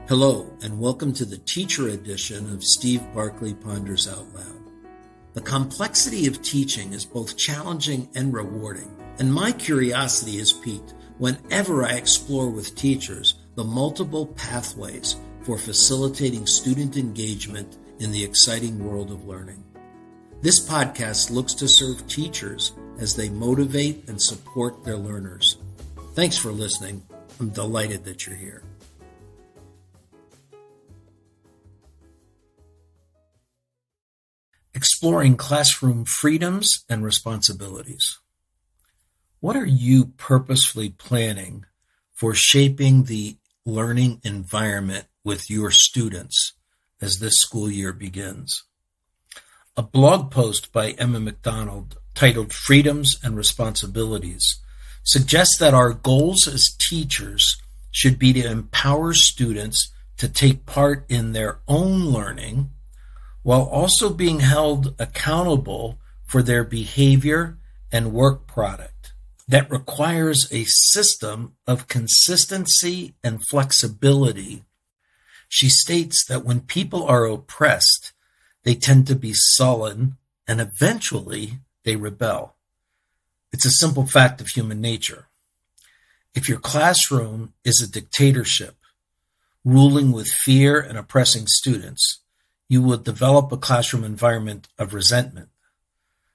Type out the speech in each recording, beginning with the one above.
Hello, and welcome to the teacher edition of Steve Barkley Ponders Out Loud. The complexity of teaching is both challenging and rewarding, and my curiosity is piqued whenever I explore with teachers the multiple pathways for facilitating student engagement in the exciting world of learning. This podcast looks to serve teachers as they motivate and support their learners. Thanks for listening. I'm delighted that you're here. Exploring classroom freedoms and responsibilities. What are you purposefully planning for shaping the learning environment with your students as this school year begins? A blog post by Emma McDonald titled Freedoms and Responsibilities suggests that our goals as teachers should be to empower students to take part in their own learning while also being held accountable for their behavior and work product. That requires a system of consistency and flexibility. She states that when people are oppressed, they tend to be sullen and eventually they rebel. It's a simple fact of human nature. If your classroom is a dictatorship, ruling with fear and oppressing students, you will develop a classroom environment of resentment.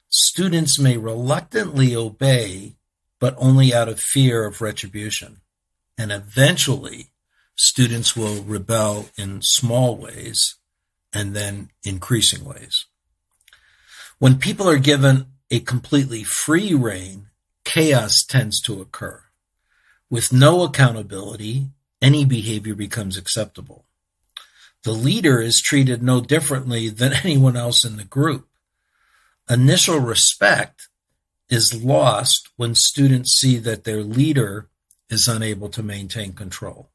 Students may reluctantly obey, but only out of fear of retribution. And eventually, students will rebel in small ways and then increasing ways. When people are given a completely free rein, chaos tends to occur. With no accountability, any behavior becomes acceptable. The leader is treated no differently than anyone else in the group. Initial respect is lost when students see that their leader is unable to maintain control.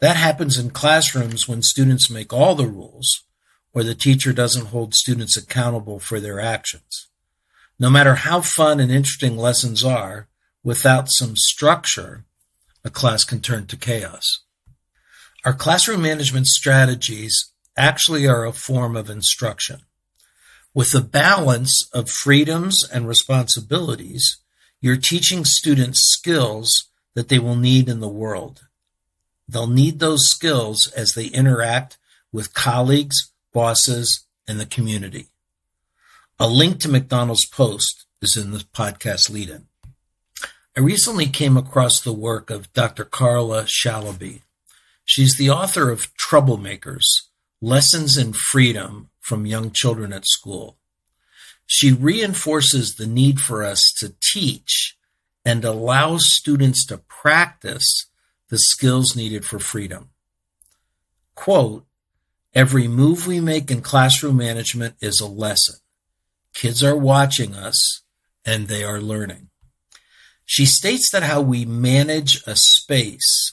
That happens in classrooms when students make all the rules or the teacher doesn't hold students accountable for their actions. No matter how fun and interesting lessons are, without some structure, a class can turn to chaos. Our classroom management strategies actually are a form of instruction. With a balance of freedoms and responsibilities, you're teaching students skills that they will need in the world. They'll need those skills as they interact with colleagues, bosses, and the community. A link to McDonald's post is in the podcast lead-in. I recently came across the work of Dr. Carla Shalaby. She's the author of Troublemakers, Lessons in Freedom from Young Children at School. She reinforces the need for us to teach and allow students to practice the skills needed for freedom. Quote, "Every move we make in classroom management is a lesson. Kids are watching us and they are learning." She states that how we manage a space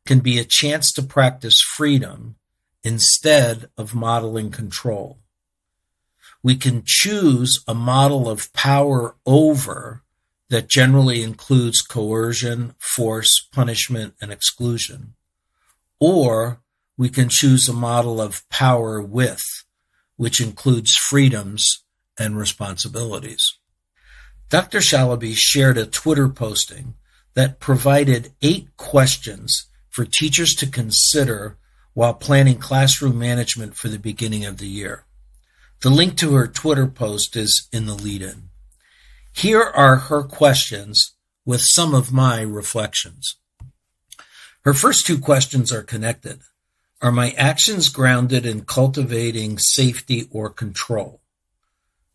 can be a chance to practice freedom instead of modeling control. We can choose a model of power over that generally includes coercion, force, punishment, and exclusion. Or we can choose a model of power with, which includes freedoms and responsibilities. Dr. Shalaby shared a Twitter posting that provided 8 questions for teachers to consider while planning classroom management for the beginning of the year. The link to her Twitter post is in the lead-in. Here are her questions with some of my reflections. Her first 2 questions are connected. Are my actions grounded in cultivating safety or control?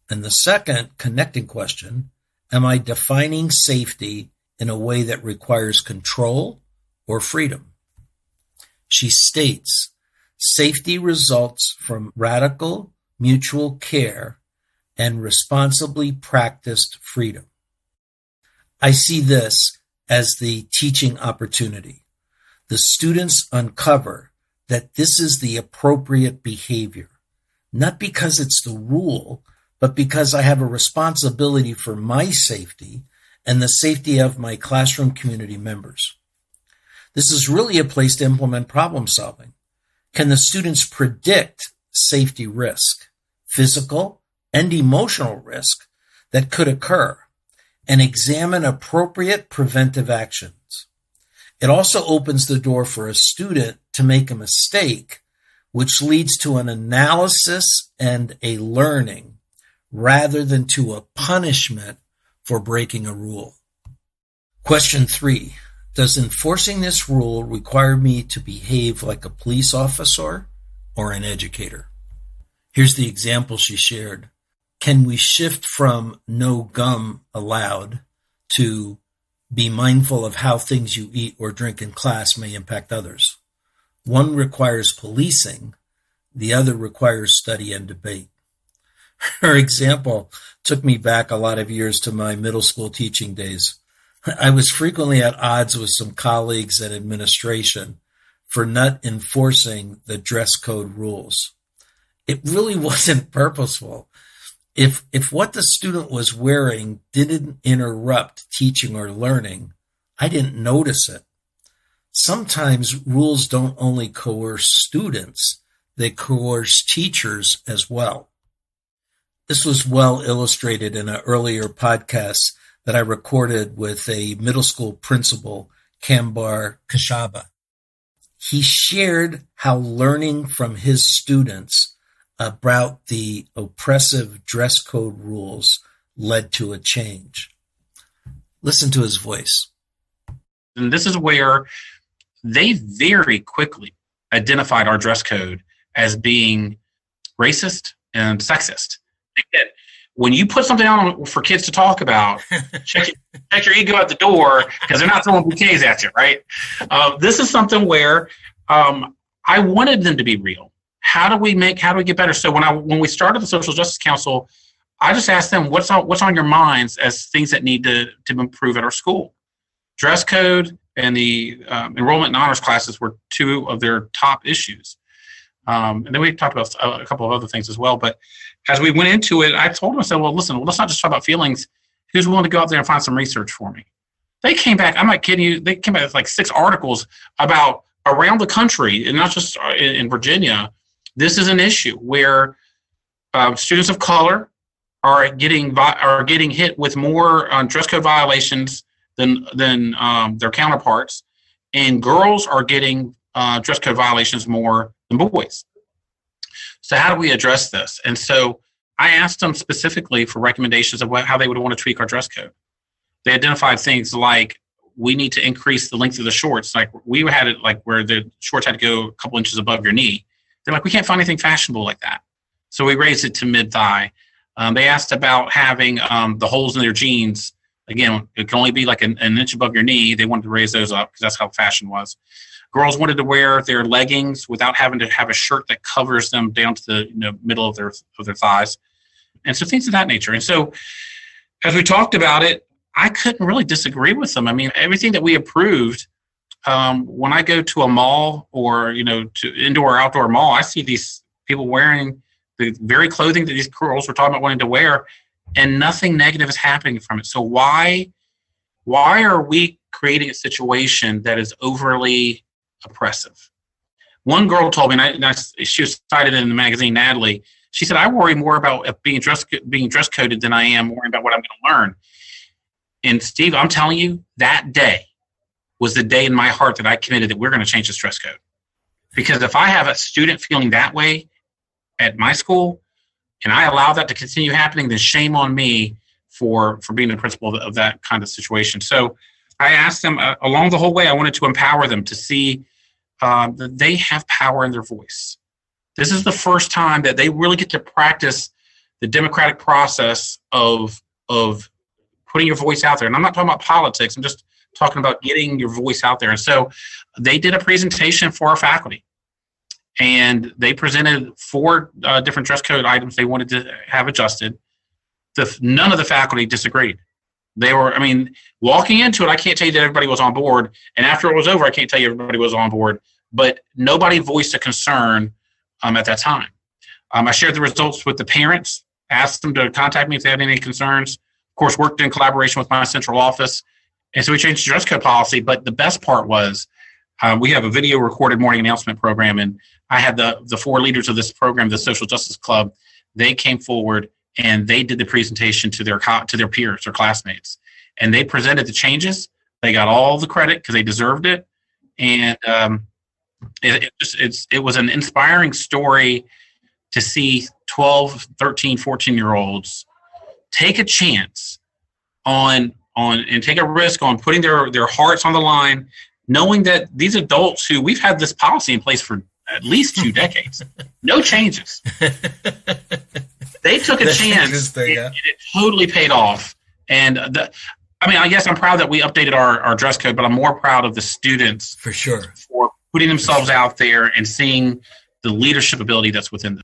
And the second connecting question, am I defining safety in a way that requires control or freedom? She states, safety results from radical mutual care and responsibly practiced freedom. I see this as the teaching opportunity. The students uncover that this is the appropriate behavior, not because it's the rule, but because I have a responsibility for my safety and the safety of my classroom community members. This is really a place to implement problem solving. Can the students predict safety risk, physical and emotional risk that could occur, and examine appropriate preventive actions? It also opens the door for a student to make a mistake, which leads to an analysis and a learning rather than to a punishment for breaking a rule. Question 3. Does enforcing this rule require me to behave like a police officer or an educator? Here's the example she shared. Can we shift from no gum allowed to be mindful of how things you eat or drink in class may impact others? One requires policing, the other requires study and debate. Her example took me back a lot of years to my middle school teaching days. I was frequently at odds with some colleagues at administration for not enforcing the dress code rules. It really wasn't purposeful. If what the student was wearing didn't interrupt teaching or learning, I didn't notice it. Sometimes rules don't only coerce students, they coerce teachers as well. This was well illustrated in an earlier podcast that I recorded with a middle school principal, Kambar Kashaba. He shared how learning from his students about the oppressive dress code rules led to a change. Listen to his voice. And this is where they very quickly identified our dress code as being racist and sexist. When you put something on for kids to talk about, check your ego at the door, because they're not throwing bouquets at you, right? This is something where I wanted them to be real. How do we get better? So when we started the Social Justice Council, I just asked them, what's on your minds as things that need to improve at our school? Dress code and the enrollment and honors classes were two of their top issues. And then we talked about a couple of other things as well. But as we went into it, I told them, I said, well, listen, let's not just talk about feelings. Who's willing to go out there and find some research for me? They came back, I'm not kidding you, they came back with like 6 articles about around the country, and not just in Virginia. This is an issue where students of color are getting hit with more dress code violations than their counterparts, and girls are getting dress code violations more than boys. So how do we address this? And so I asked them specifically for recommendations of how they would want to tweak our dress code. They identified things like we need to increase the length of the shorts. Like we had it like where the shorts had to go a couple inches above your knee. They're like, we can't find anything fashionable like that. So we raised it to mid-thigh. They asked about having the holes in their jeans. Again, it can only be like an inch above your knee. They wanted to raise those up because that's how fashion was. Girls wanted to wear their leggings without having to have a shirt that covers them down to the middle of their thighs, and so things of that nature. And so, as we talked about it, I couldn't really disagree with them. I mean, everything that we approved. When I go to a mall or to indoor or outdoor mall, I see these people wearing the very clothing that these girls were talking about wanting to wear, and nothing negative is happening from it. So why are we creating a situation that is overly oppressive? One girl told me, and she was cited in the magazine, Natalie. She said, I worry more about being dress coded than I am worrying about what I'm going to learn. And Steve, I'm telling you, that day was the day in my heart that I committed that we're going to change this dress code. Because if I have a student feeling that way at my school, and I allow that to continue happening, then shame on me for being the principal of that kind of situation. So I asked them along the whole way, I wanted to empower them to see that they have power in their voice. This is the first time that they really get to practice the democratic process of putting your voice out there. And I'm not talking about politics. I'm just talking about getting your voice out there. And so they did a presentation for our faculty. And they presented 4 different dress code items they wanted to have adjusted. None of the faculty disagreed. They were, walking into it, I can't tell you that everybody was on board. And after it was over, I can't tell you everybody was on board. But nobody voiced a concern at that time. I shared the results with the parents, asked them to contact me if they had any concerns. Of course, worked in collaboration with my central office. And so we changed the dress code policy. But the best part was We have a video recorded morning announcement program, and I had the four leaders of this program, the Social Justice Club. They came forward and they did the presentation to their peers, their classmates, and they presented the changes. They got all the credit because they deserved it, and it was an inspiring story to see 12, 13, 14-year-olds take a chance on and take a risk on putting their hearts on the line, knowing that these adults who we've had this policy in place for at least 2 decades, no changes. They took a chance, and it totally paid off. And I guess I'm proud that we updated our dress code, but I'm more proud of the students for sure for putting themselves out there and seeing the leadership ability that's within them.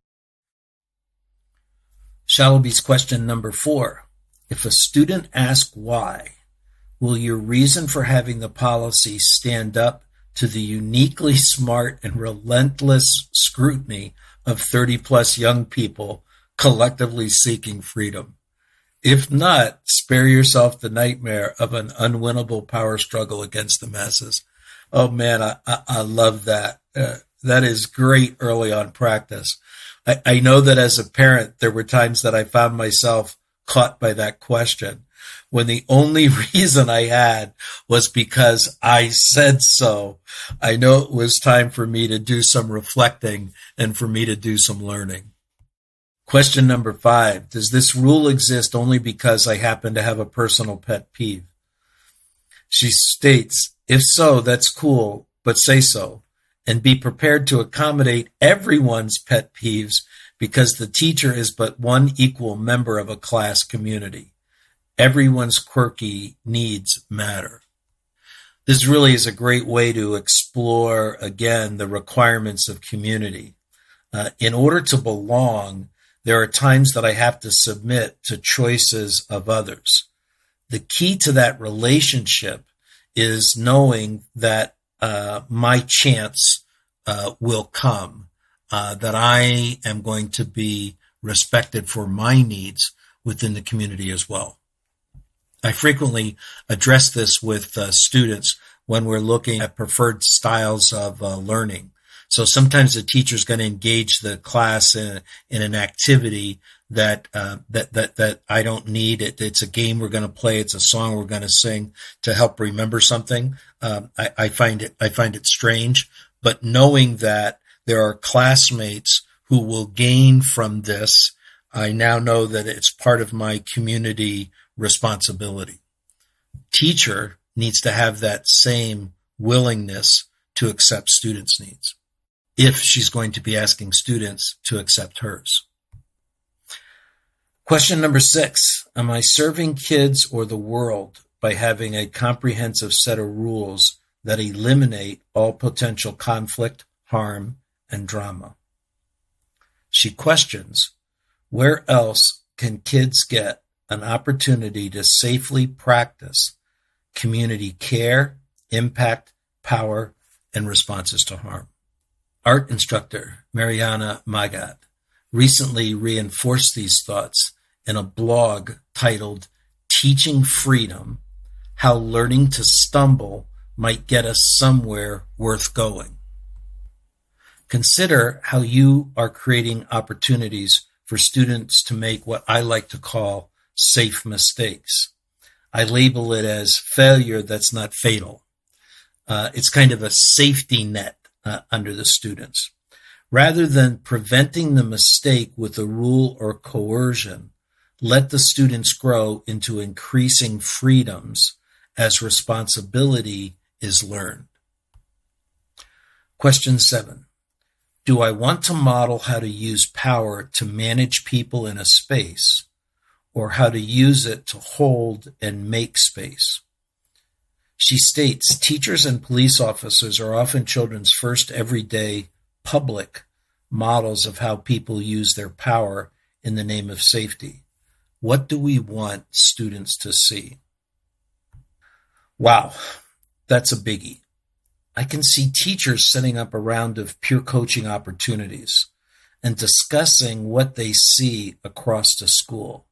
Shalaby's question number 4. If a student asks why, will your reason for having the policy stand up to the uniquely smart and relentless scrutiny of 30-plus young people collectively seeking freedom? If not, spare yourself the nightmare of an unwinnable power struggle against the masses. Oh, man, I love that. That is great early on practice. I know that as a parent, there were times that I found myself caught by that question when the only reason I had was because I said so. I know it was time for me to do some reflecting and for me to do some learning. Question number 5, does this rule exist only because I happen to have a personal pet peeve? She states, if so, that's cool, but say so, and be prepared to accommodate everyone's pet peeves because the teacher is but one equal member of a class community. Everyone's quirky needs matter. This really is a great way to explore, again, the requirements of community. In order to belong, there are times that I have to submit to choices of others. The key to that relationship is knowing that my chance will come, that I am going to be respected for my needs within the community as well. I frequently address this with students when we're looking at preferred styles of learning. So sometimes the teacher is going to engage the class in an activity that I don't need. It's a game we're going to play. It's a song we're going to sing to help remember something. I find it strange, but knowing that there are classmates who will gain from this, I now know that it's part of my community responsibility. Teacher needs to have that same willingness to accept students' needs if she's going to be asking students to accept hers. Question number 6, am I serving kids or the world by having a comprehensive set of rules that eliminate all potential conflict, harm, and drama? She questions, where else can kids get an opportunity to safely practice community care, impact, power, and responses to harm? Art instructor Mariana Magat recently reinforced these thoughts in a blog titled Teaching Freedom, How Learning to Stumble Might Get Us Somewhere Worth Going. Consider how you are creating opportunities for students to make what I like to call safe mistakes. I label it as failure that's not fatal. It's kind of a safety net under the students. Rather than preventing the mistake with a rule or coercion, let the students grow into increasing freedoms as responsibility is learned. Question 7. Do I want to model how to use power to manage people in a space, or how to use it to hold and make space? She states, teachers and police officers are often children's first everyday public models of how people use their power in the name of safety. What do we want students to see? Wow, that's a biggie. I can see teachers setting up a round of peer coaching opportunities and discussing what they see across the school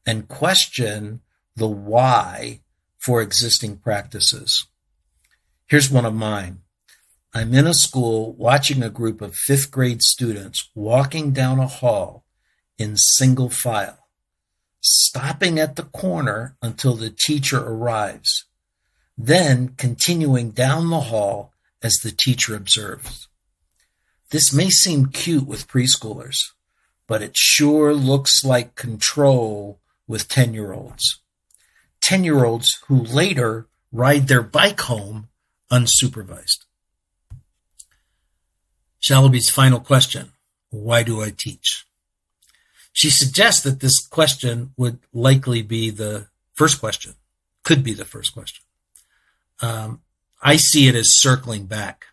and question the why for existing practices. Here's one of mine. I'm in a school watching a group of fifth grade students walking down a hall in single file, stopping at the corner until the teacher arrives, then continuing down the hall as the teacher observes. This may seem cute with preschoolers, but it sure looks like control with 10-year-olds. 10-year-olds who later ride their bike home unsupervised. Shalaby's final question, why do I teach? She suggests that this question would likely be the first question, could be the first question. I see it as circling back.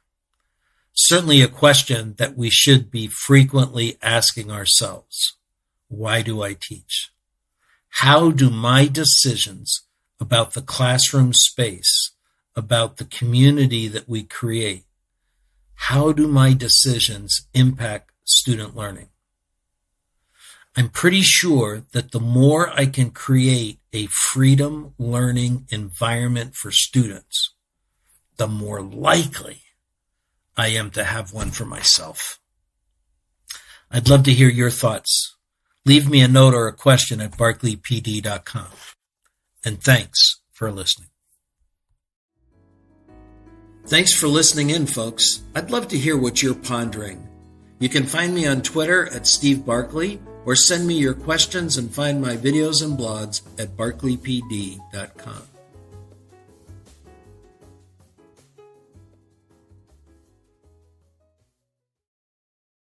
Certainly a question that we should be frequently asking ourselves. Why do I teach? How do my decisions about the classroom space, about the community that we create, how do my decisions impact student learning? I'm pretty sure that the more I can create a freedom learning environment for students, the more likely I am to have one for myself. I'd love to hear your thoughts. Leave me a note or a question at barkleypd.com. And thanks for listening. Thanks for listening in, folks. I'd love to hear what you're pondering. You can find me on Twitter at Steve Barkley, or send me your questions and find my videos and blogs at barkleypd.com.